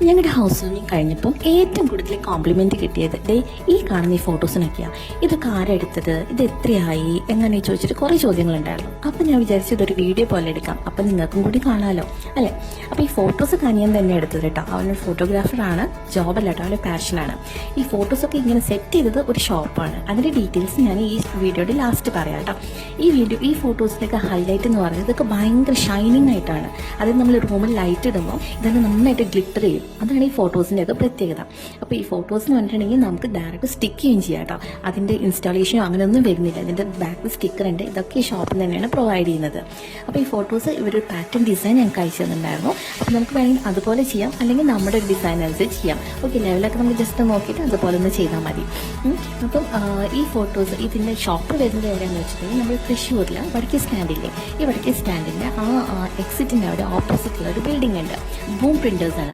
ഞങ്ങളുടെ ഹൗസ് വാമിങ് കഴിഞ്ഞപ്പോൾ ഏറ്റവും കൂടുതൽ കോംപ്ലിമെൻറ്റ് കിട്ടിയത് ഈ കാണുന്ന ഈ ഫോട്ടോസിനൊക്കെയാണ്. ഇതൊക്കെ ആരെടുത്തത്, ഇത് എത്രയായി, എങ്ങനെ ചോദിച്ചിട്ട് കുറേ ചോദ്യങ്ങളുണ്ടായിരുന്നു. അപ്പം ഞാൻ വിചാരിച്ചു ഇതൊരു വീഡിയോ പോലെ എടുക്കാം, അപ്പം നിങ്ങൾക്കും കൂടി കാണാമല്ലോ അല്ലേ. അപ്പോൾ ഈ ഫോട്ടോസ് കനിയൻ തന്നെ എടുത്തത് കേട്ടോ. അവനൊരു ഫോട്ടോഗ്രാഫറാണ്, ജോബല്ല കേട്ടോ, അവൻ്റെ പാഷനാണ്. ഈ ഫോട്ടോസൊക്കെ ഇങ്ങനെ സെറ്റ് ചെയ്തത് ഒരു ഷോപ്പാണ്. അതിൻ്റെ ഡീറ്റെയിൽസ് ഞാൻ ഈ വീഡിയോയുടെ ലാസ്റ്റ് പറയാം കേട്ടോ. ഈ ഫോട്ടോസിൻ്റെയൊക്കെ ഹൈലൈറ്റ് എന്ന് പറയുന്നത് ഇതൊക്കെ ഭയങ്കര ഷൈനിങ് ആയിട്ടാണ്. അത് നമ്മൾ റൂമിൽ ലൈറ്റ് ഇടുമ്പോൾ ഇതൊക്കെ നന്നായിട്ട് ഗ്ലിറ്റർ ചെയ്യും. അതാണ് ഈ ഫോട്ടോസിൻ്റെയൊക്കെ പ്രത്യേകത. അപ്പോൾ ഈ ഫോട്ടോസിന് പറഞ്ഞിട്ടുണ്ടെങ്കിൽ നമുക്ക് ഡയറക്റ്റ് സ്റ്റിക്ക് ചെയ്യുകയും ചെയ്യാം കേട്ടോ. അതിൻ്റെ ഇൻസ്റ്റാളേഷനോ അങ്ങനെയൊന്നും വരുന്നില്ല. ഇതിൻ്റെ ബാക്കിൽ സ്റ്റിക്കറുണ്ട്. ഇതൊക്കെ ഈ ഷോപ്പിൽ തന്നെയാണ് പ്രൊവൈഡ് ചെയ്യുന്നത്. അപ്പോൾ ഈ ഫോട്ടോസ് ഇവരൊരു പാറ്റേൺ ഡിസൈൻ ഞങ്ങൾക്ക് അയച്ചു തന്നിട്ടുണ്ടായിരുന്നു. അപ്പോൾ നമുക്ക് വേണമെങ്കിൽ അതുപോലെ ചെയ്യാം, അല്ലെങ്കിൽ നമ്മുടെ ഒരു ഡിസൈൻ അനുസരിച്ച് ചെയ്യാം. ഓക്കെ, ലെവലൊക്കെ നമുക്ക് ജസ്റ്റ് നോക്കിയിട്ട് അതുപോലെ ഒന്ന് ചെയ്താൽ മതി. അപ്പം ഈ ഫോട്ടോസ് ഇതിൻ്റെ ഷോപ്പ് വരുന്നത് എവിടെയാണെന്ന് വെച്ചിട്ടുണ്ടെങ്കിൽ നമ്മൾ തൃശ്ശൂരിൽ വടക്കേ സ്റ്റാൻഡില്ലേ, ഈ വടക്കേ സ്റ്റാൻഡിൻ്റെ ആ എക്സിറ്റിൻ്റെ അവിടെ ഓപ്പോസിറ്റുള്ള ഒരു ബിൽഡിംഗ് ഉണ്ട്. ബൂം പ്രിൻറ്റേഴ്സാണ്.